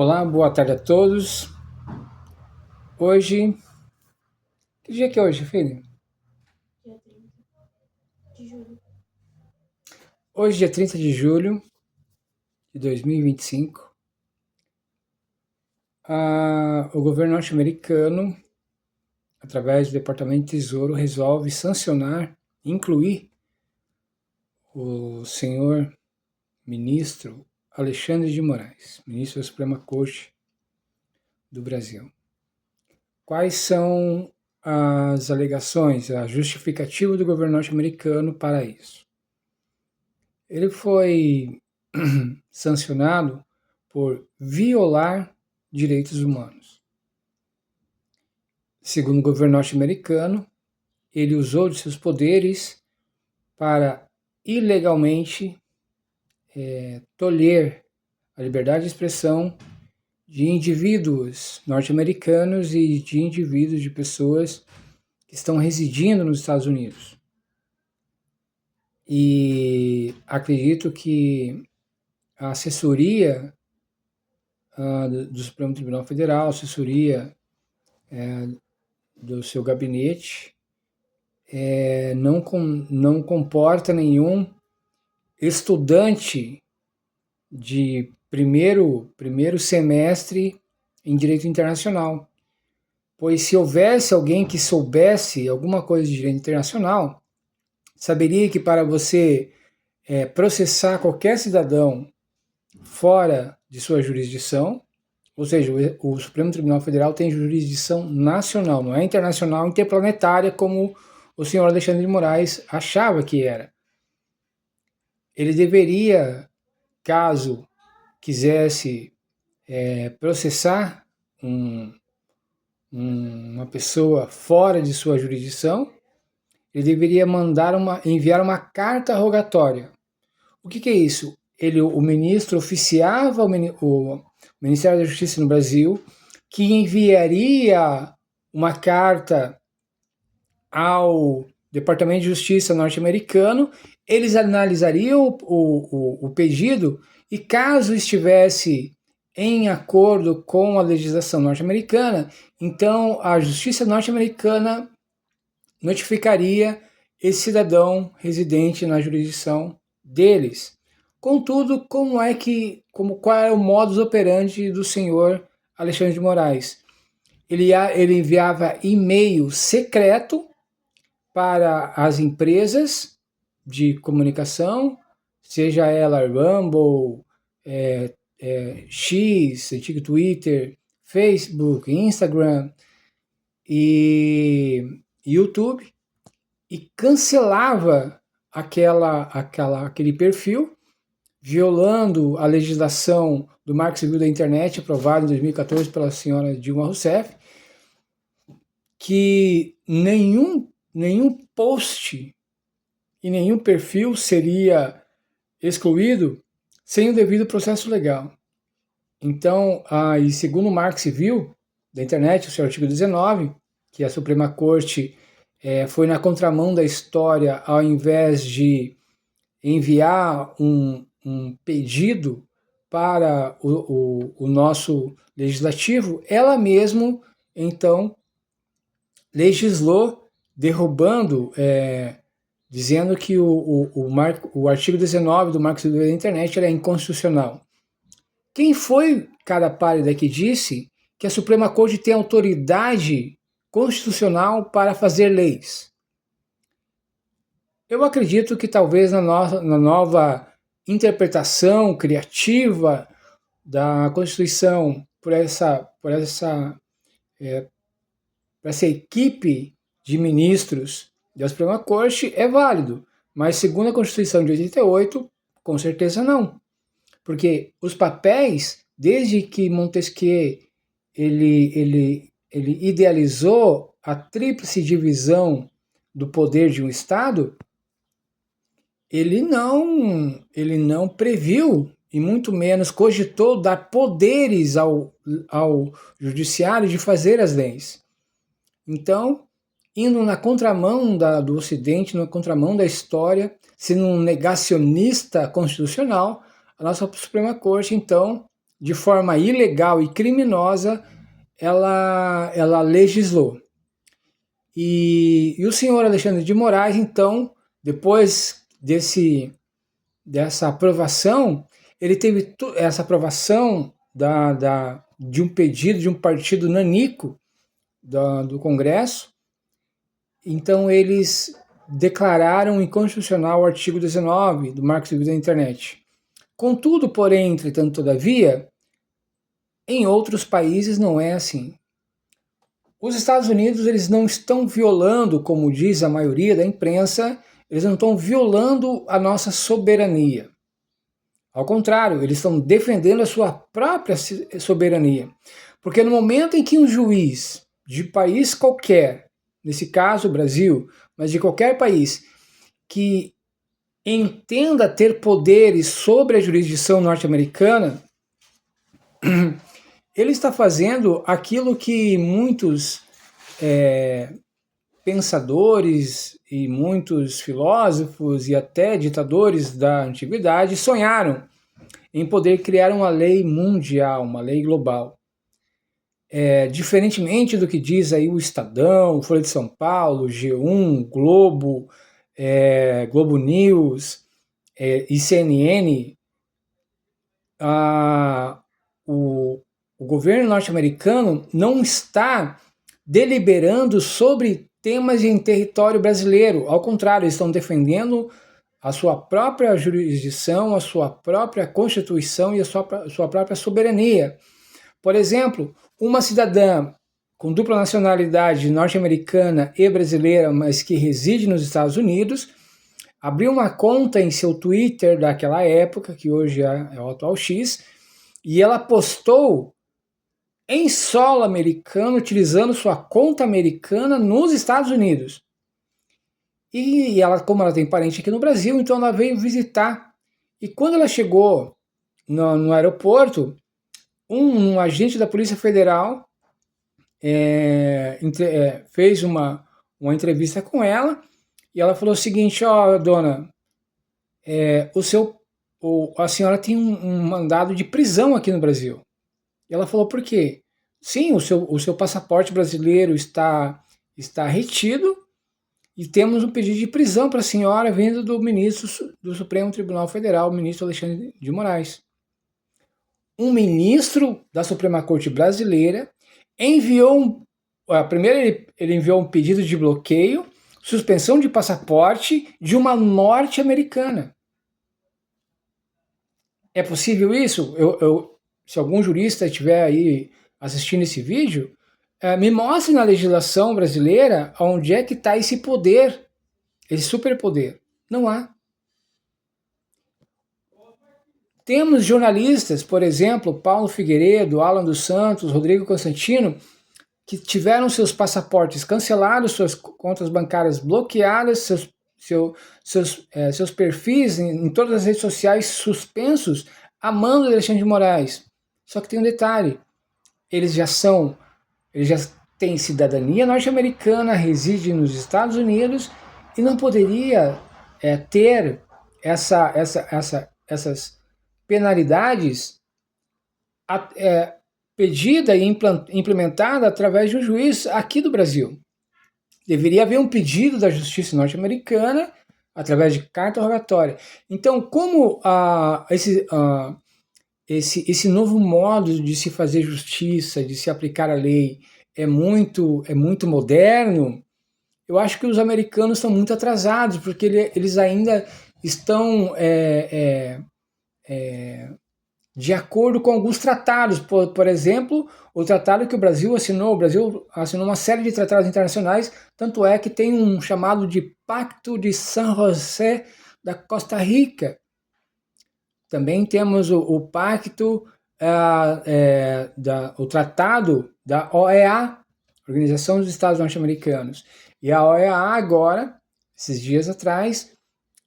Olá, boa tarde a todos. Hoje, que dia que é hoje, filho? Dia 30 de julho. Hoje, dia 30 de julho de 2025, o governo norte-americano, através do Departamento de Tesouro, resolve sancionar, incluir o senhor ministro Alexandre de Moraes, ministro da Suprema Corte do Brasil. Quais são as alegações, a justificativa do governo norte-americano para isso? Ele foi sancionado por violar direitos humanos. Segundo o governo norte-americano, ele usou de seus poderes para ilegalmente tolher a liberdade de expressão de indivíduos norte-americanos e de indivíduos de pessoas que estão residindo nos Estados Unidos. E acredito que a assessoria do Supremo Tribunal Federal, assessoria do seu gabinete, não comporta nenhum estudante de primeiro semestre em Direito Internacional. Pois se houvesse alguém que soubesse alguma coisa de Direito Internacional, saberia que para você processar qualquer cidadão fora de sua jurisdição, ou seja, o Supremo Tribunal Federal tem jurisdição nacional, não é internacional, interplanetária, como o senhor Alexandre de Moraes achava que era. Ele deveria, caso quisesse processar uma pessoa fora de sua jurisdição, ele deveria enviar uma carta rogatória. O que é isso? O ministro oficiava o Ministério da Justiça no Brasil, que enviaria uma carta ao Departamento de Justiça norte-americano, eles analisariam o pedido e, caso estivesse em acordo com a legislação norte-americana, então a Justiça norte-americana notificaria esse cidadão residente na jurisdição deles. Contudo, qual é o modus operandi do senhor Alexandre de Moraes? Ele enviava e-mail secreto para as empresas de comunicação, seja ela Rumble, X, antigo Twitter, Facebook, Instagram e YouTube, e cancelava aquele perfil, violando a legislação do Marco Civil da Internet, aprovada em 2014 pela senhora Dilma Rousseff, que nenhum post e nenhum perfil seria excluído sem o devido processo legal. Então, e segundo o Marco Civil da Internet, o seu artigo 19, que a Suprema Corte foi na contramão da história, ao invés de enviar um pedido para o nosso legislativo, ela mesmo, então, legislou, derrubando, dizendo que o artigo 19 do Marco Civil da Internet é inconstitucional. Quem foi cara pálida que disse que a Suprema Corte tem autoridade constitucional para fazer leis? Eu acredito que talvez na nova interpretação criativa da Constituição por essa equipe de ministros da Suprema Corte é válido, mas segundo a Constituição de 88, com certeza não. Porque os papéis, desde que Montesquieu ele idealizou a tríplice divisão do poder de um Estado, ele não previu e muito menos cogitou dar poderes ao judiciário de fazer as leis. Então, indo na contramão do Ocidente, na contramão da história, sendo um negacionista constitucional, a nossa Suprema Corte, então, de forma ilegal e criminosa, ela legislou. E o senhor Alexandre de Moraes, então, depois dessa aprovação, ele teve essa aprovação de um pedido de um partido nanico do Congresso. Então, eles declararam inconstitucional o artigo 19 do Marco Civil da Internet. Contudo, porém, entretanto, todavia, em outros países não é assim. Os Estados Unidos, eles não estão violando, como diz a maioria da imprensa, eles não estão violando a nossa soberania. Ao contrário, eles estão defendendo a sua própria soberania. Porque no momento em que um juiz de país qualquer, nesse caso o Brasil, mas de qualquer país, que entenda ter poderes sobre a jurisdição norte-americana, ele está fazendo aquilo que muitos pensadores e muitos filósofos e até ditadores da antiguidade sonharam em poder criar uma lei mundial, uma lei global. Diferentemente do que diz aí o Estadão, Folha de São Paulo, G1, Globo, Globo News e CNN, o governo norte-americano não está deliberando sobre temas em território brasileiro. Ao contrário, eles estão defendendo a sua própria jurisdição, a sua própria Constituição e a sua própria soberania. Por exemplo, uma cidadã com dupla nacionalidade norte-americana e brasileira, mas que reside nos Estados Unidos, abriu uma conta em seu Twitter daquela época, que hoje é o atual X, e ela postou em solo americano, utilizando sua conta americana nos Estados Unidos. E ela, como ela tem parente aqui no Brasil, então ela veio visitar. E quando ela chegou no aeroporto, um agente da Polícia Federal fez uma entrevista com ela, e ela falou o seguinte: dona, a senhora tem um mandado de prisão aqui no Brasil. E ela falou: por quê? Sim, o seu passaporte brasileiro está retido e temos um pedido de prisão para a senhora vindo do ministro do Supremo Tribunal Federal, o ministro Alexandre de Moraes. Um ministro da Suprema Corte brasileira enviou primeiro ele enviou um pedido de bloqueio, suspensão de passaporte de uma norte-americana. É possível isso? Se algum jurista estiver aí assistindo esse vídeo, me mostre na legislação brasileira onde é que está esse poder, esse superpoder. Não há. Temos jornalistas, por exemplo, Paulo Figueiredo, Alan dos Santos, Rodrigo Constantino, que tiveram seus passaportes cancelados, suas contas bancárias bloqueadas, seus perfis em todas as redes sociais suspensos, a mando de Alexandre de Moraes. Só que tem um detalhe: eles já têm cidadania norte-americana, residem nos Estados Unidos e não poderia ter essas penalidades pedida e implementada através de um juiz aqui do Brasil. Deveria haver um pedido da justiça norte-americana através de carta rogatória. Então, como esse novo modo de se fazer justiça, de se aplicar a lei, é muito moderno, eu acho que os americanos estão muito atrasados, porque eles ainda estão de acordo com alguns tratados. Por exemplo, o tratado que o Brasil assinou uma série de tratados internacionais, tanto é que tem um chamado de Pacto de San José da Costa Rica. Também temos o pacto, o tratado da OEA, Organização dos Estados Norte-Americanos. E a OEA agora, esses dias atrás,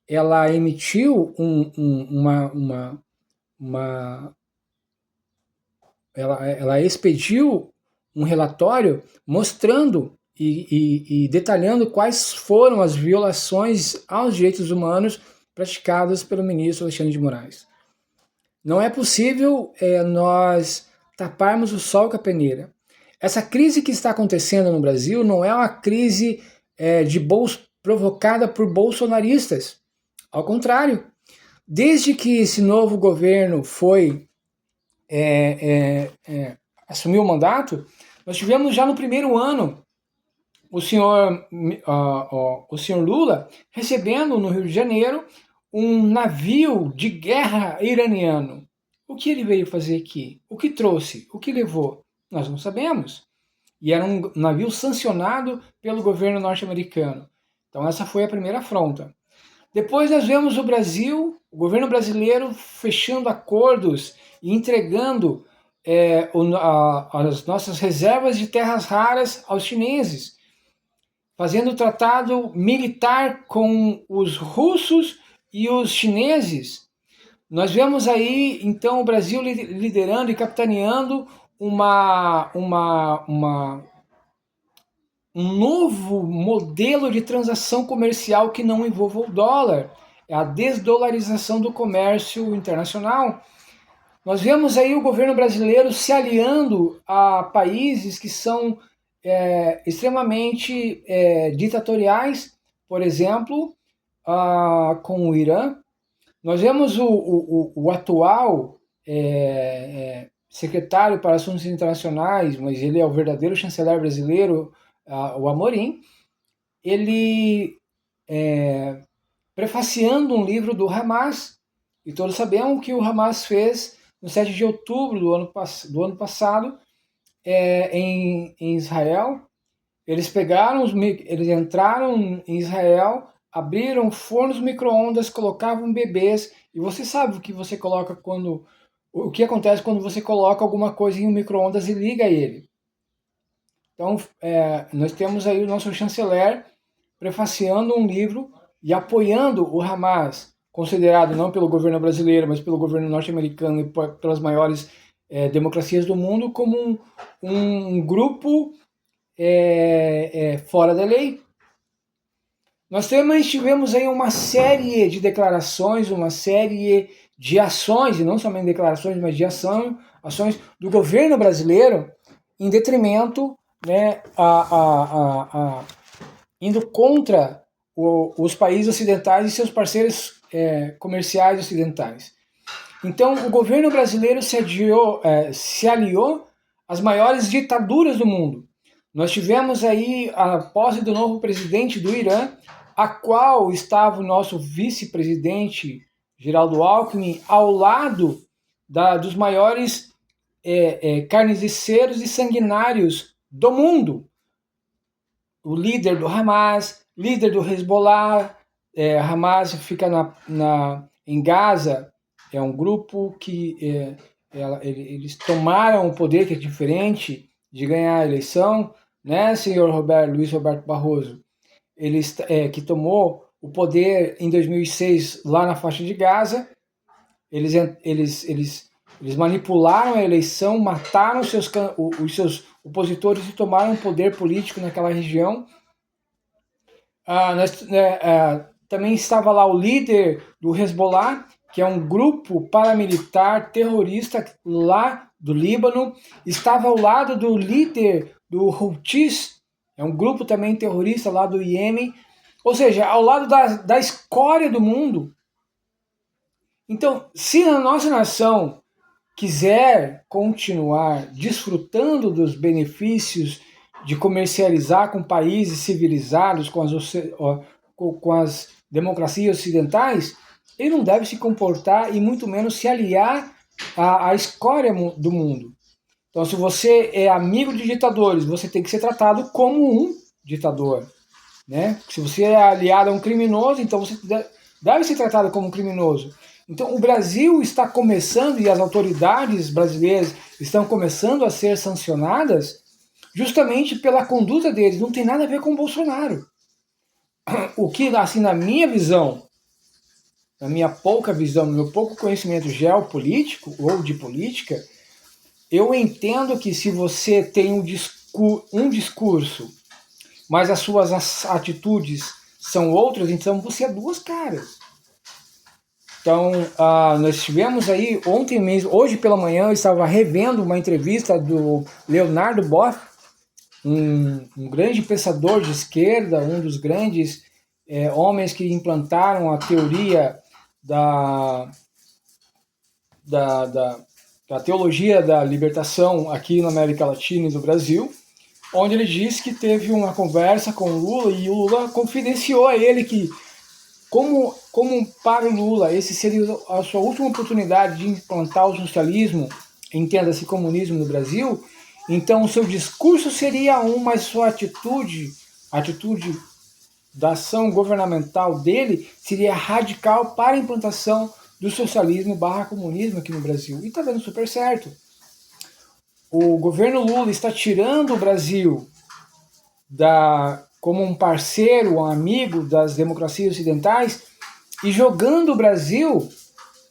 ela emitiu ela expediu um relatório mostrando e detalhando quais foram as violações aos direitos humanos praticadas pelo ministro Alexandre de Moraes. Não é possível nós taparmos o sol com a peneira. Essa crise que está acontecendo no Brasil não é uma crise provocada por bolsonaristas. Ao contrário, desde que esse novo governo assumiu o mandato, nós tivemos já no primeiro ano o senhor Lula recebendo no Rio de Janeiro um navio de guerra iraniano. O que ele veio fazer aqui? O que trouxe? O que levou? Nós não sabemos. E era um navio sancionado pelo governo norte-americano. Então essa foi a primeira afronta. Depois nós vemos o Brasil, o governo brasileiro fechando acordos e entregando as nossas reservas de terras raras aos chineses, fazendo tratado militar com os russos e os chineses. Nós vemos aí, então, o Brasil liderando e capitaneando um novo modelo de transação comercial que não envolva o dólar, é a desdolarização do comércio internacional. Nós vemos aí o governo brasileiro se aliando a países que são extremamente ditatoriais, por exemplo, com o Irã. Nós vemos o atual secretário para Assuntos Internacionais, mas ele é o verdadeiro chanceler brasileiro, o Amorim, ele prefaciando um livro do Hamas, e todos sabemos o que o Hamas fez no 7 de outubro do ano passado em Israel. Eles entraram em Israel, abriram fornos micro-ondas, colocavam bebês, e você sabe o que você coloca o que acontece quando você coloca alguma coisa em um micro-ondas e liga ele. Então, nós temos aí o nosso chanceler prefaciando um livro e apoiando o Hamas, considerado não pelo governo brasileiro, mas pelo governo norte-americano e pelas maiores democracias do mundo, como um grupo fora da lei. Nós também tivemos aí uma série de declarações, uma série de ações, e não somente declarações, mas de ações do governo brasileiro em detrimento, indo contra os países ocidentais e seus parceiros comerciais ocidentais. Então, o governo brasileiro se aliou às maiores ditaduras do mundo. Nós tivemos aí a posse do novo presidente do Irã, a qual estava o nosso vice-presidente, Geraldo Alckmin, ao lado dos maiores carniceiros e sanguinários do mundo. O líder do Hamas, líder do Hezbollah. Hamas fica em Gaza, é um grupo que eles tomaram o poder, que é diferente de ganhar a eleição, né, senhor Luiz Roberto Barroso? Que tomou o poder em 2006 lá na faixa de Gaza. Eles manipularam a eleição, mataram os seus opositores e tomaram o poder político naquela região. Também estava lá o líder do Hezbollah, que é um grupo paramilitar terrorista lá do Líbano. Estava ao lado do líder do Houthis, é um grupo também terrorista lá do Iêmen. Ou seja, ao lado da escória do mundo. Então, se a nossa nação quiser continuar desfrutando dos benefícios de comercializar com países civilizados, com as democracias ocidentais, ele não deve se comportar e muito menos se aliar à escória do mundo. Então, se você é amigo de ditadores, você tem que ser tratado como um ditador, né? Se você é aliado a um criminoso, então você deve ser tratado como um criminoso. Então, o Brasil está começando, e as autoridades brasileiras estão começando a ser sancionadas justamente pela conduta deles. Não tem nada a ver com o Bolsonaro. O que, assim, na minha visão, na minha pouca visão, no meu pouco conhecimento geopolítico ou de política, eu entendo que se você tem um discurso, mas as suas atitudes são outras, então você é duas caras. Então, nós tivemos aí ontem mesmo, hoje pela manhã, eu estava revendo uma entrevista do Leonardo Boff, um grande pensador de esquerda, um dos grandes homens que implantaram a teoria da, da, da, da teologia da libertação aqui na América Latina e no Brasil, onde ele disse que teve uma conversa com o Lula e o Lula confidenciou a ele que como para o Lula esse seria a sua última oportunidade de implantar o socialismo, entenda-se comunismo no Brasil, então o seu discurso seria mas sua atitude da ação governamental dele seria radical para a implantação do socialismo / comunismo aqui no Brasil. E está dando super certo. O governo Lula está tirando o Brasil como um parceiro, um amigo das democracias ocidentais e jogando o Brasil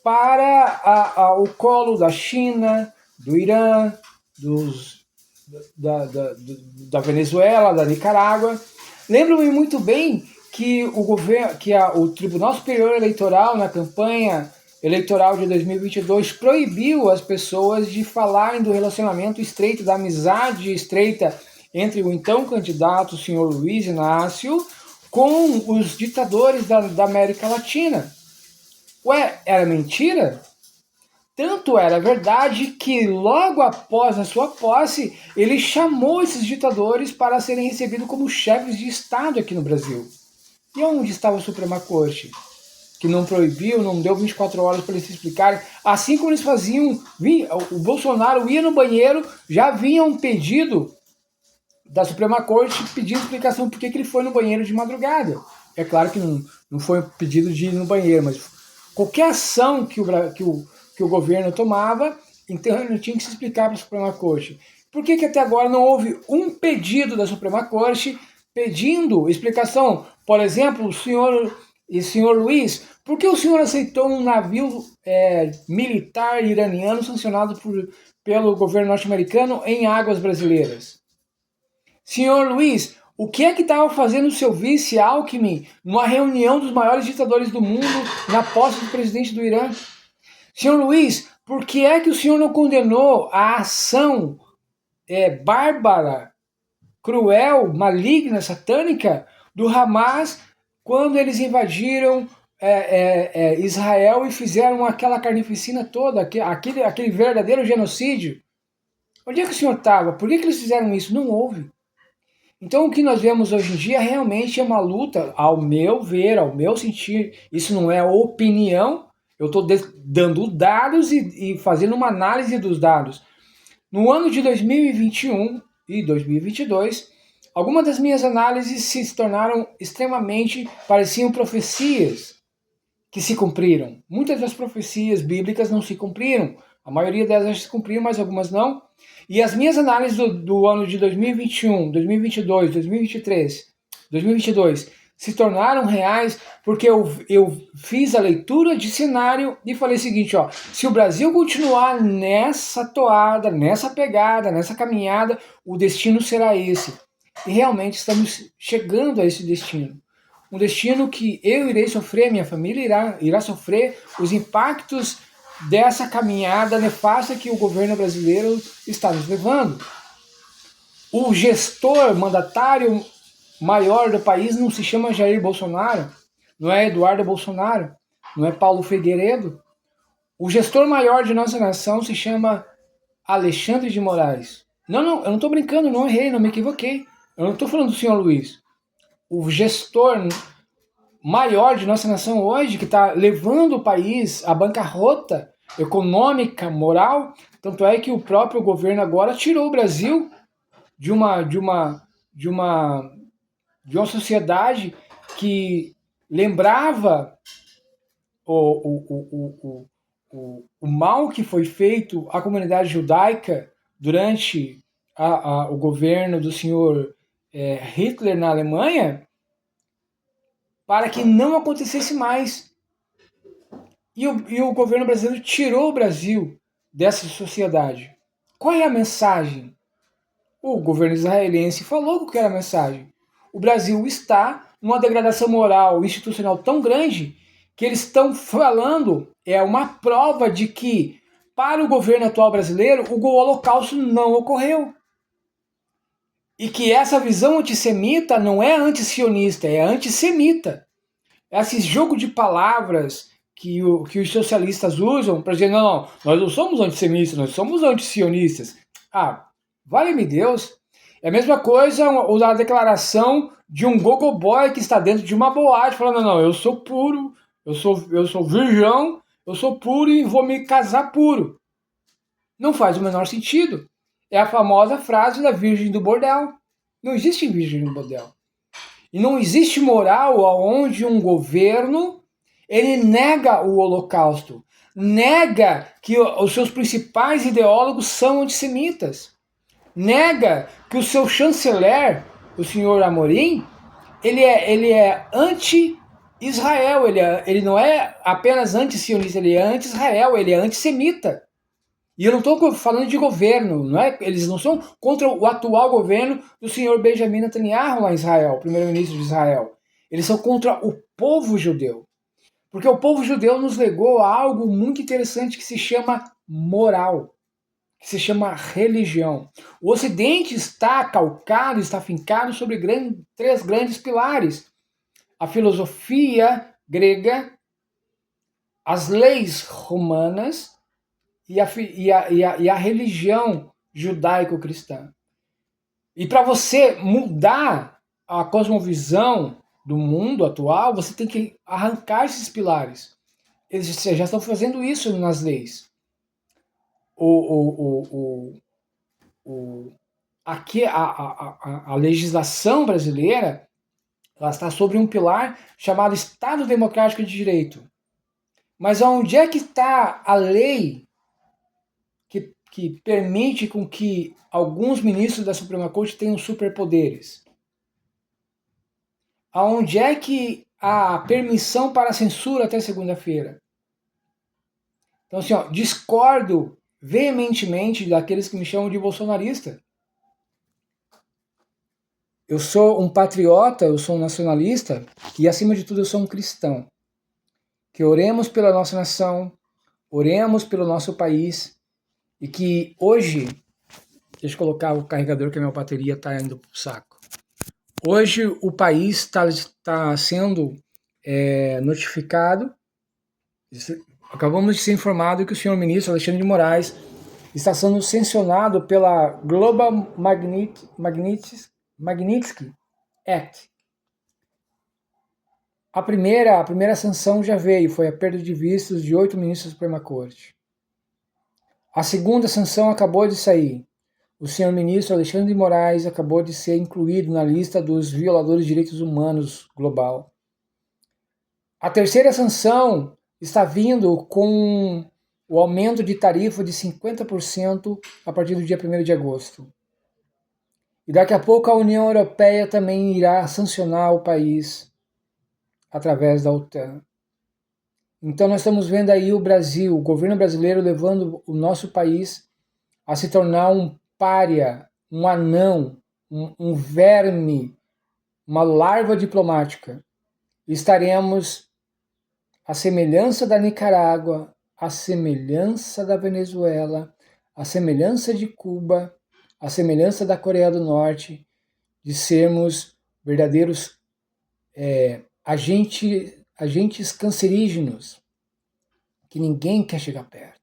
para o colo da China, do Irã, da Venezuela, da Nicarágua. Lembro-me muito bem que o Tribunal Superior Eleitoral, na campanha eleitoral de 2022, proibiu as pessoas de falarem do relacionamento estreito, da amizade estreita entre o então candidato, o senhor Luiz Inácio, com os ditadores da América Latina. Ué, era mentira? Tanto era verdade que logo após a sua posse, ele chamou esses ditadores para serem recebidos como chefes de Estado aqui no Brasil. E onde estava a Suprema Corte? Que não proibiu, não deu 24 horas para eles se explicarem. Assim como eles faziam, o Bolsonaro ia no banheiro, já vinha um pedido da Suprema Corte pedindo explicação por que ele foi no banheiro de madrugada. É claro que não foi um pedido de ir no banheiro, mas qualquer ação que o governo tomava, então ele tinha que se explicar para a Suprema Corte. Por que até agora não houve um pedido da Suprema Corte pedindo explicação? Por exemplo, senhor Luiz, por que o senhor aceitou um navio militar iraniano sancionado pelo governo norte-americano em águas brasileiras? Senhor Luiz, o que é que estava fazendo o seu vice Alckmin numa reunião dos maiores ditadores do mundo na posse do presidente do Irã? Senhor Luiz, por que é que o senhor não condenou a ação bárbara, cruel, maligna, satânica do Hamas quando eles invadiram Israel e fizeram aquela carnificina toda, aquele verdadeiro genocídio? Onde é que o senhor estava? Por que eles fizeram isso? Não houve. Então o que nós vemos hoje em dia realmente é uma luta, ao meu ver, ao meu sentir, isso não é opinião, eu estou dando dados e fazendo uma análise dos dados. No ano de 2021 e 2022, algumas das minhas análises se tornaram extremamente, pareciam profecias que se cumpriram. Muitas das profecias bíblicas não se cumpriram, a maioria delas se cumpriram, mas algumas não. E as minhas análises do ano de 2021, 2022, 2023, 2022 se tornaram reais porque eu fiz a leitura de cenário e falei o seguinte, ó, se o Brasil continuar nessa toada, nessa pegada, nessa caminhada, o destino será esse. E realmente estamos chegando a esse destino. Um destino que eu irei sofrer, minha família irá sofrer os impactos dessa caminhada nefasta que o governo brasileiro está nos levando. O gestor mandatário maior do país não se chama Jair Bolsonaro, não é Eduardo Bolsonaro, não é Paulo Figueiredo. O gestor maior de nossa nação se chama Alexandre de Moraes. Não, eu não estou brincando, não errei, não me equivoquei. Eu não estou falando do senhor Luiz. O gestor maior de nossa nação hoje, que está levando o país à bancarrota econômica, moral, tanto é que o próprio governo agora tirou o Brasil de uma sociedade que lembrava o mal que foi feito à comunidade judaica durante o governo do senhor Hitler na Alemanha, para que não acontecesse mais. E o governo brasileiro tirou o Brasil dessa sociedade. Qual é a mensagem? O governo israelense falou que era a mensagem. O Brasil está numa degradação moral e institucional tão grande que eles estão falando é uma prova de que, para o governo atual brasileiro, o Holocausto não ocorreu. E que essa visão antissemita não é antissionista, é antissemita. Esse jogo de palavras que os socialistas usam para dizer, não, nós não somos antissemitas, nós somos antisionistas. Ah, vale-me Deus. É a mesma coisa a declaração de um gogoboy que está dentro de uma boate, falando, não, eu sou puro, eu sou virgão, eu sou puro e vou me casar puro. Não faz o menor sentido. É a famosa frase da virgem do bordel. Não existe virgem no bordel. E não existe moral onde um governo ele nega o Holocausto, nega que os seus principais ideólogos são antissemitas, nega que o seu chanceler, o senhor Amorim, ele é anti-Israel, ele não é apenas anti-sionista, ele é anti-Israel, ele é antissemita. E eu não estou falando de governo, não é? Eles não são contra o atual governo do senhor Benjamin Netanyahu lá em Israel, primeiro-ministro de Israel. Eles são contra o povo judeu. Porque o povo judeu nos legou algo muito interessante que se chama moral, que se chama religião. O Ocidente está calcado, está fincado sobre três grandes pilares. A filosofia grega, as leis romanas e a religião judaico-cristã. E para você mudar a cosmovisão do mundo atual, você tem que arrancar esses pilares. Eles já estão fazendo isso nas leis. Aqui a legislação brasileira ela está sobre um pilar chamado Estado Democrático de Direito. Mas onde é que está a lei que permite com que alguns ministros da Suprema Corte tenham superpoderes? Aonde é que há permissão para a censura até segunda-feira? Então, assim, discordo veementemente daqueles que me chamam de bolsonarista. Eu sou um patriota, eu sou um nacionalista e, acima de tudo, eu sou um cristão. Que oremos pela nossa nação, oremos pelo nosso país e que hoje, deixa eu colocar o carregador que a minha bateria está indo para o saco. Hoje o país está sendo notificado, acabamos de ser informado que o senhor ministro Alexandre de Moraes está sendo sancionado pela Global Magnitsky Act. A primeira sanção já veio, foi a perda de vistos de 8 ministros da Suprema Corte. A segunda sanção acabou de sair. O senhor ministro Alexandre de Moraes acabou de ser incluído na lista dos violadores de direitos humanos global. A terceira sanção está vindo com o aumento de tarifa de 50% a partir do dia 1º de agosto. E daqui a pouco a União Europeia também irá sancionar o país através da OTAN. Então nós estamos vendo aí o Brasil, o governo brasileiro levando o nosso país a se tornar um pária, um anão, um verme, uma larva diplomática. Estaremos à semelhança da Nicarágua, à semelhança da Venezuela, à semelhança de Cuba, à semelhança da Coreia do Norte, de sermos verdadeiros agentes cancerígenos que ninguém quer chegar perto.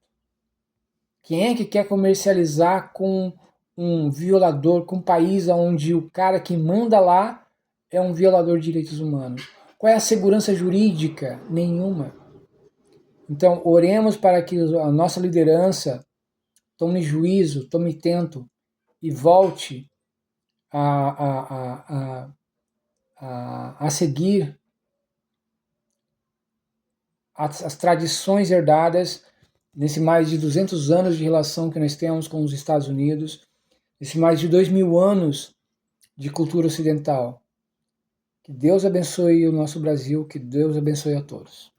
Quem é que quer comercializar com um violador, com um país onde o cara que manda lá é um violador de direitos humanos? Qual é a segurança jurídica? Nenhuma. Então, oremos para que a nossa liderança tome juízo, tome tento e volte a seguir as tradições herdadas nesse mais de 200 anos de relação que nós temos com os Estados Unidos, nesse mais de 2000 anos de cultura ocidental. Que Deus abençoe o nosso Brasil, que Deus abençoe a todos.